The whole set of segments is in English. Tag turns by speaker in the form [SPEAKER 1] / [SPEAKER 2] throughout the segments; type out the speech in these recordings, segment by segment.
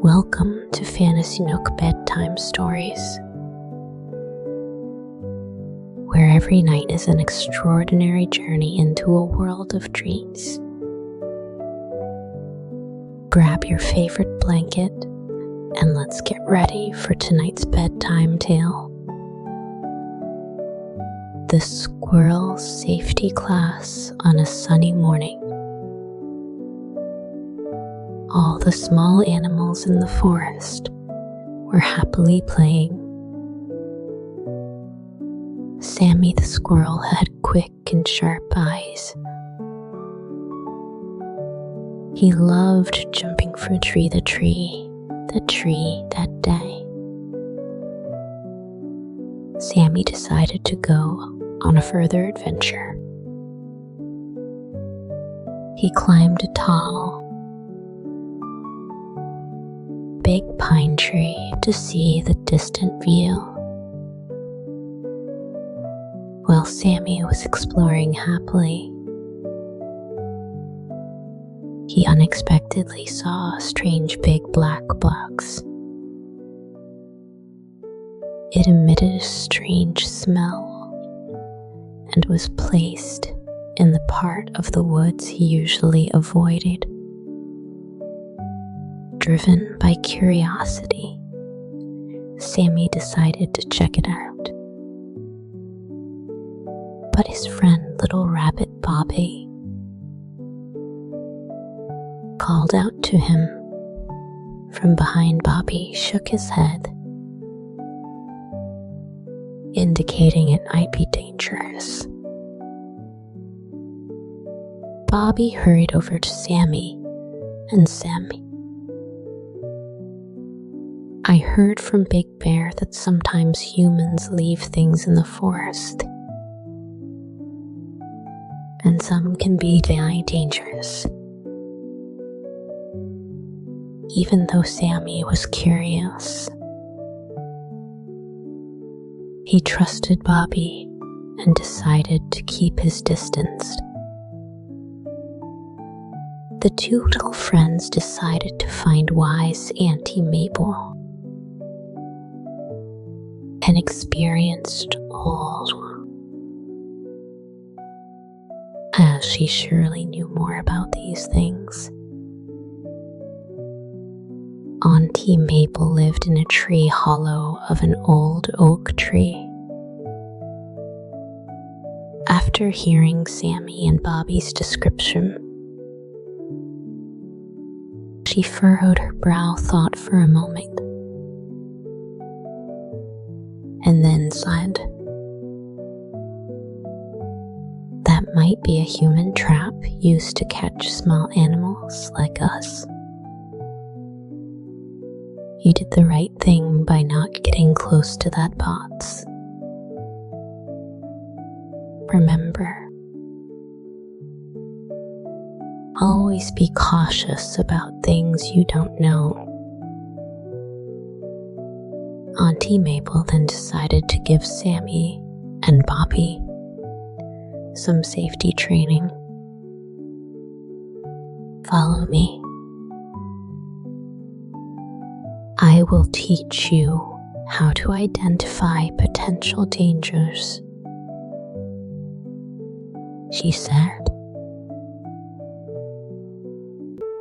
[SPEAKER 1] Welcome to FantasyNook Bedtime Stories, where every night is an extraordinary journey into a world of dreams. Grab your favorite blanket and let's get ready for tonight's bedtime tale. The Squirrel Safety Class on a Sunny Morning. All the small animals in the forest were happily playing. Sammy the squirrel had quick and sharp eyes. He loved jumping from tree to tree that day. Sammy decided to go on a further adventure. He climbed a tall, big pine tree to see the distant view. While Sammy was exploring happily, he unexpectedly saw a strange big black box. It emitted a strange smell and was placed in the part of the woods he usually avoided. Driven by curiosity, Sammy decided to check it out. But his friend Little Rabbit Bobby called out to him. From behind, Bobby shook his head, indicating it might be dangerous. Bobby hurried over to Sammy and said, "I heard from Big Bear that sometimes humans leave things in the forest, and some can be very dangerous." Even though Sammy was curious, he trusted Bobby and decided to keep his distance. The two little friends decided to find wise Auntie Mabel, an experienced old, as she surely knew more about these things. Auntie Mabel lived in a tree hollow of an old oak tree. After hearing Sammy and Bobby's description, she furrowed her brow thought for a moment, and then said, "That might be a human trap used to catch small animals like us. You did the right thing by not getting close to that box. Remember, always be cautious about things you don't know." Auntie Mabel then decided to give Sammy and Bobby some safety training. "Follow me. I will teach you how to identify potential dangers," she said.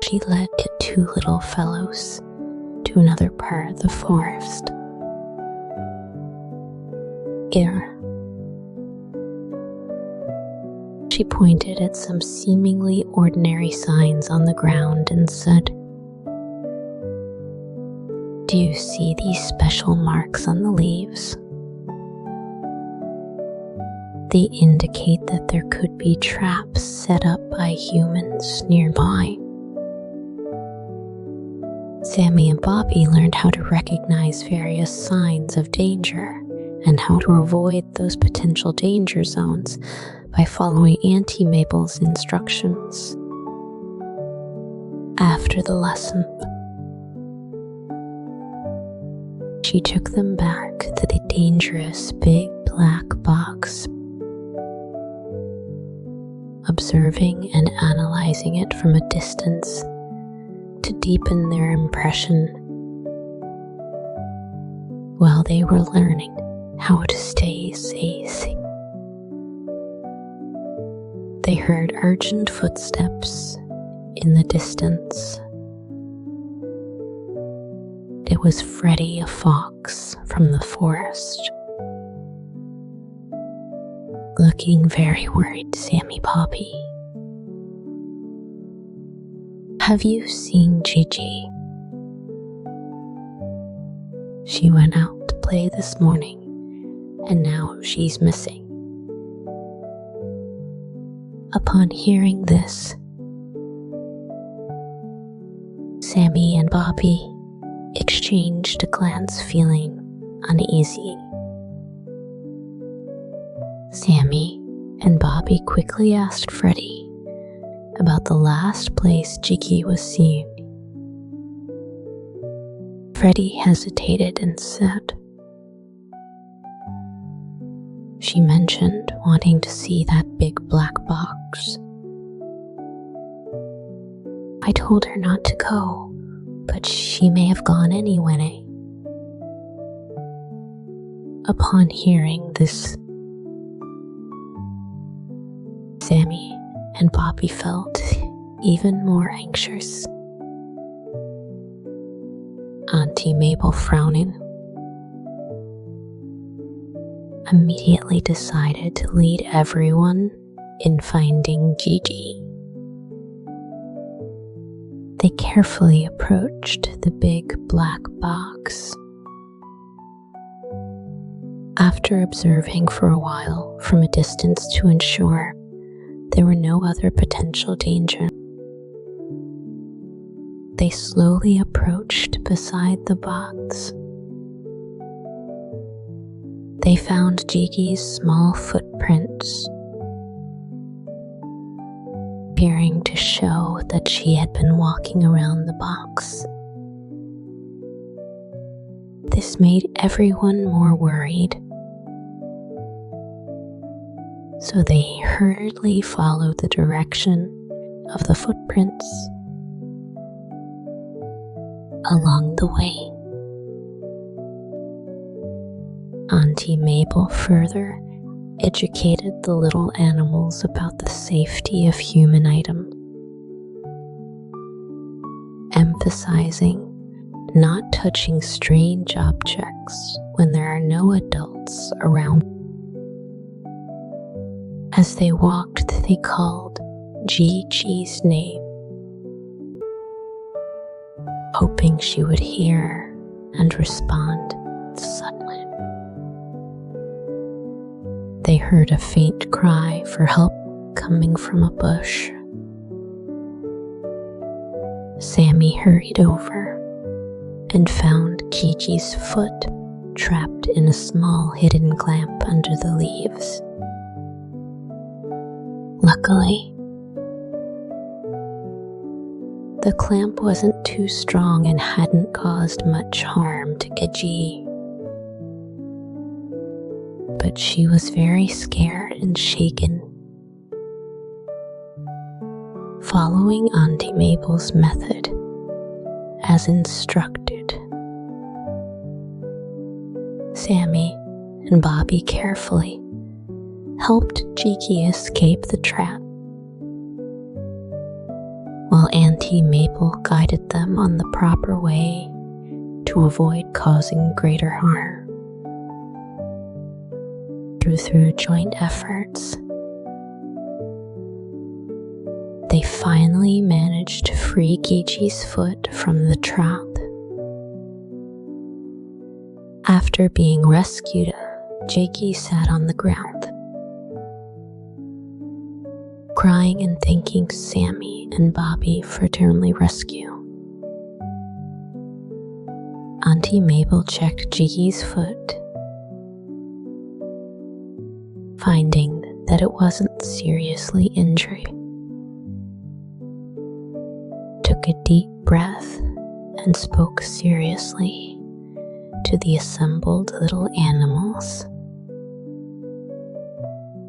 [SPEAKER 1] She led the two little fellows to another part of the forest. "Here." She pointed at some seemingly ordinary signs on the ground and said, "Do you see these special marks on the leaves? They indicate that there could be traps set up by humans nearby." Sammy and Bobby learned how to recognize various signs of danger and how to avoid those potential danger zones by following Auntie Mabel's instructions. After the lesson, she took them back to the dangerous big black box. Observing and analyzing it from a distance to deepen their impression while they were learning how to stay safe. They heard urgent footsteps in the distance. It was Freddy, a fox from the forest. Looking very worried, Sammy Poppy. "Have you seen Gigi? She went out to play this morning, and now she's missing." Upon hearing this, Sammy and Bobby exchanged a glance, feeling uneasy. Sammy and Bobby quickly asked Freddy about the last place Gigi was seen. Freddy hesitated and said, "She mentioned wanting to see that big black box. I told her not to go, but she may have gone anyway." Upon hearing this, Sammy and Bobby felt even more anxious. Auntie Mabel, frowning, immediately decided to lead everyone in finding Gigi. They carefully approached the big black box. After observing for a while from a distance to ensure there were no other potential danger, they slowly approached beside the box. They found Gigi's small footprints, appearing to show that she had been walking around the box. This made everyone more worried, so they hurriedly followed the direction of the footprints along the way. Auntie Mabel further educated the little animals about the safety of human items, emphasizing not touching strange objects when there are no adults around. As they walked, they called Gigi's name, hoping she would hear and respond suddenly. They heard a faint cry for help coming from a bush. Sammy hurried over and found Gigi's foot trapped in a small hidden clamp under the leaves. Luckily, the clamp wasn't too strong and hadn't caused much harm to Gigi. But she was very scared and shaken. Following Auntie Mabel's method, as instructed, Sammy and Bobby carefully helped Gigi escape the trap, while Auntie Mabel guided them on the proper way to avoid causing greater harm. Through joint efforts, they finally managed to free Gigi's foot from the trap. After being rescued, Gigi sat on the ground, crying and thanking Sammy and Bobby for timely rescue. Auntie Mabel checked Gigi's foot, finding that it wasn't seriously injured. Took a deep breath and spoke seriously to the assembled little animals,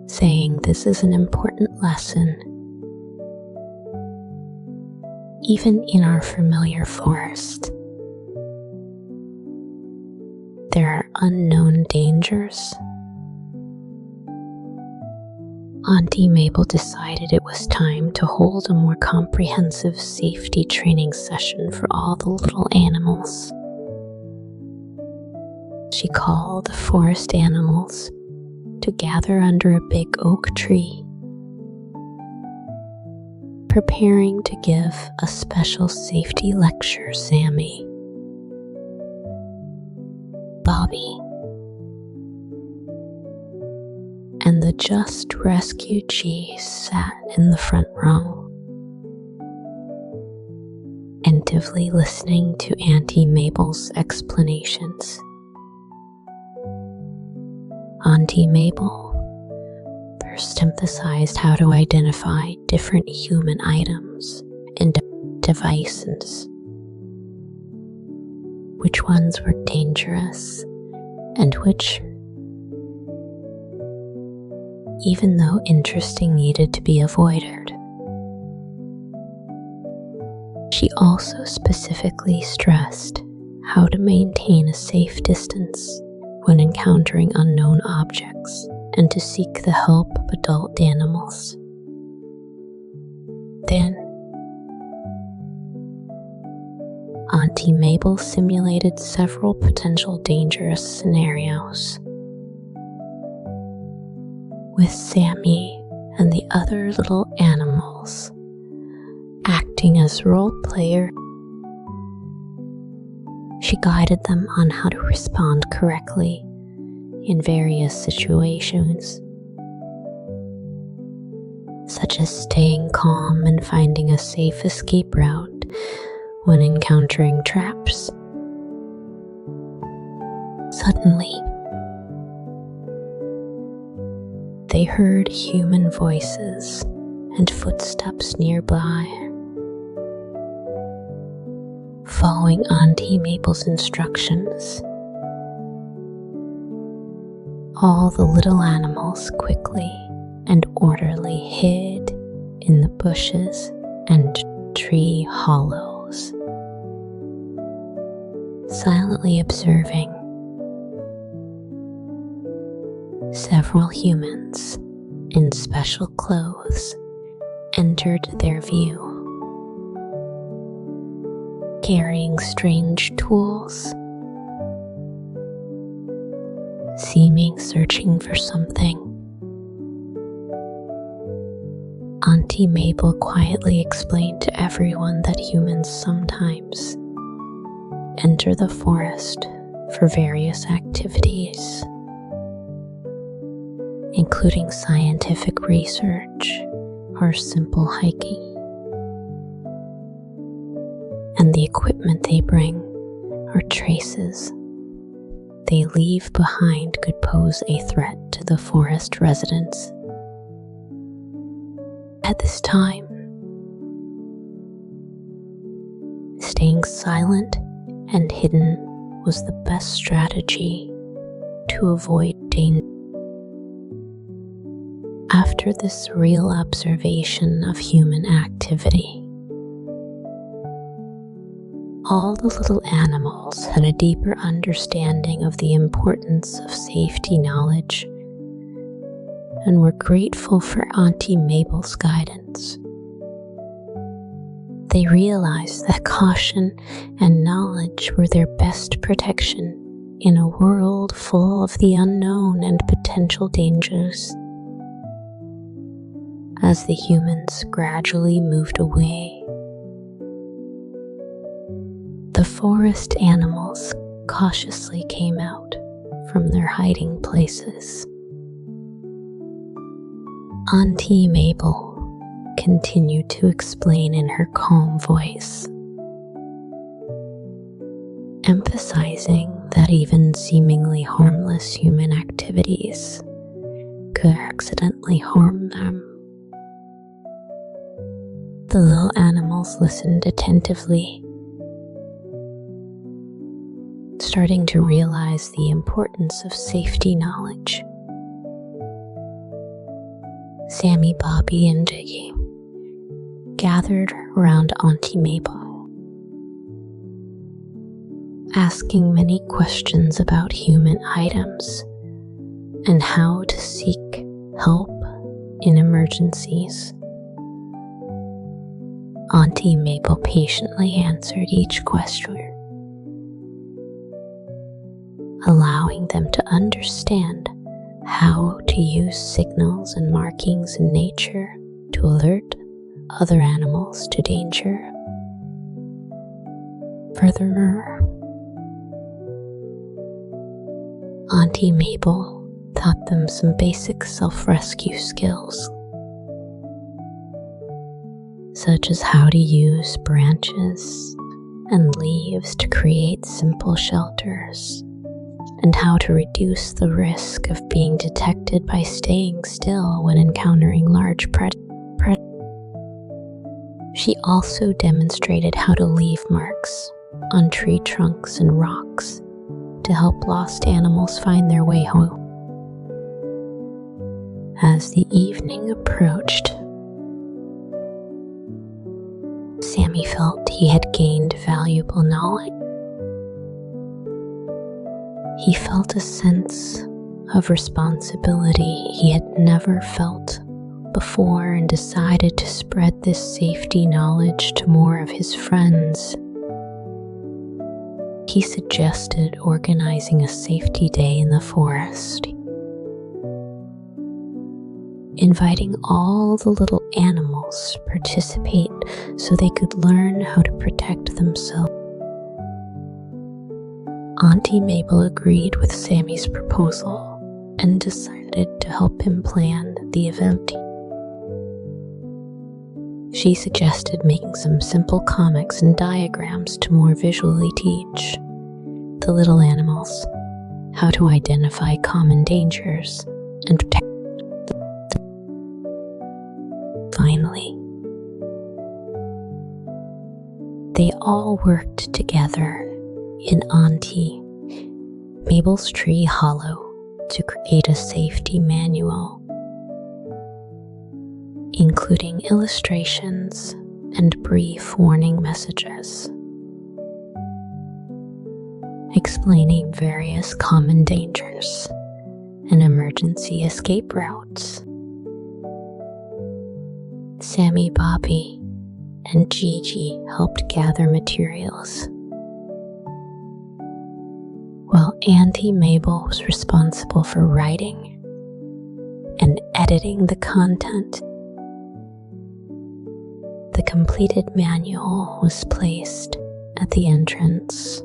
[SPEAKER 1] saying this is an important lesson. Even in our familiar forest, there are unknown dangers, Auntie Mabel decided it was time to hold a more comprehensive safety training session for all the little animals. She called the forest animals to gather under a big oak tree, preparing to give a special safety lecture. Sammy, Bobby, and the just rescued G sat in the front row, attentively listening to Auntie Mabel's explanations. Auntie Mabel first emphasized how to identify different human items and devices, which ones were dangerous and which, even though interesting, needed to be avoided. She also specifically stressed how to maintain a safe distance when encountering unknown objects and to seek the help of adult animals. Then, Auntie Mabel simulated several potential dangerous scenarios, with Sammy and the other little animals acting as role players. She guided them on how to respond correctly in various situations, such as staying calm and finding a safe escape route when encountering traps. Suddenly, they heard human voices and footsteps nearby. Following Auntie Mabel's instructions, all the little animals quickly and orderly hid in the bushes and tree hollows, silently observing. Several humans in special clothes entered their view, carrying strange tools, searching for something. Auntie Mabel quietly explained to everyone that humans sometimes enter the forest for various activities, including scientific research or simple hiking. And the equipment they bring or traces they leave behind could pose a threat to the forest residents. At this time, staying silent and hidden was the best strategy to avoid danger. After this real observation of human activity, all the little animals had a deeper understanding of the importance of safety knowledge and were grateful for Auntie Mabel's guidance. They realized that caution and knowledge were their best protection in a world full of the unknown and potential dangers. As the humans gradually moved away, the forest animals cautiously came out from their hiding places. Auntie Mabel continued to explain in her calm voice, emphasizing that even seemingly harmless human activities could accidentally harm them. The little animals listened attentively, starting to realize the importance of safety knowledge. Sammy, Bobby, and Gigi gathered around Auntie Mabel, asking many questions about human items and how to seek help in emergencies. Auntie Mabel patiently answered each question, allowing them to understand how to use signals and markings in nature to alert other animals to danger. Furthermore, Auntie Mabel taught them some basic self-rescue skills, such as how to use branches and leaves to create simple shelters, and how to reduce the risk of being detected by staying still when encountering large predators. She also demonstrated how to leave marks on tree trunks and rocks to help lost animals find their way home. As the evening approached, Sammy felt he had gained valuable knowledge. He felt a sense of responsibility he had never felt before and decided to spread this safety knowledge to more of his friends. He suggested organizing a safety day in the forest, inviting all the little animals to participate so they could learn how to protect themselves. Auntie Mabel agreed with Sammy's proposal and decided to help him plan the event. She suggested making some simple comics and diagrams to more visually teach the little animals how to identify common dangers and protect them. Finally, they all worked together in Auntie Mabel's tree hollow to create a safety manual, including illustrations and brief warning messages, explaining various common dangers and emergency escape routes. Sammy, Bobby, and Gigi helped gather materials, while Auntie Mabel was responsible for writing and editing the content. The completed manual was placed at the entrance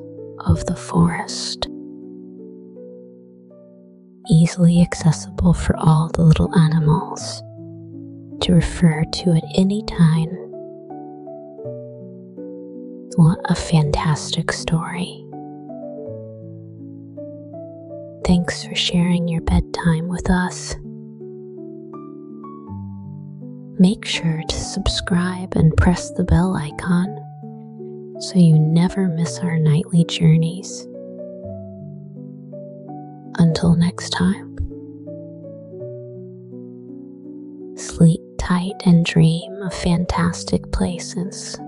[SPEAKER 1] of the forest, easily accessible for all the little animals to refer to at any time. What a fantastic story. Thanks for sharing your bedtime with us. Make sure to subscribe and press the bell icon so you never miss our nightly journeys. Until next time, sleep tight and dream of fantastic places.